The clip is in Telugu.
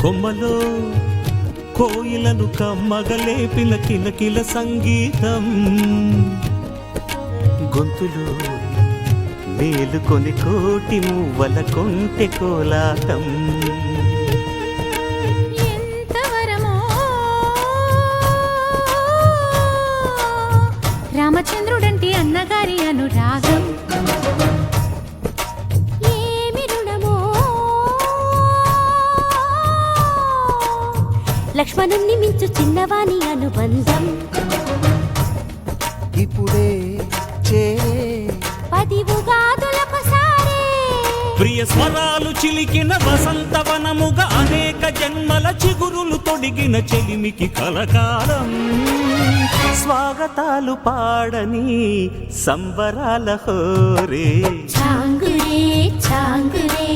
కొమ్మలో కోయిలను కమ్మగలేపిన కిలకిల సంగీతం, గొంతులో మేలుకొని కోటి మువ్వల కొంటె కోలాటం. రామచంద్రుడంటి అన్నగారి అనురాగం, ఏమి రుణమో లక్ష్మణుణ్ణి మించు చిన్నవాని అనుబంధం. ఇప్పుడే చేరే 10 ఉగాదులొకసారే ప్రియ స్వరాలు చిలికిన వసంతవనముగా అనేక జన్మల చిగురులు తొడిగిన చెలిమికి కలకాలం. స్వాగతాలు పాడని సంబరాల హోరే చాంగురే చాంగురే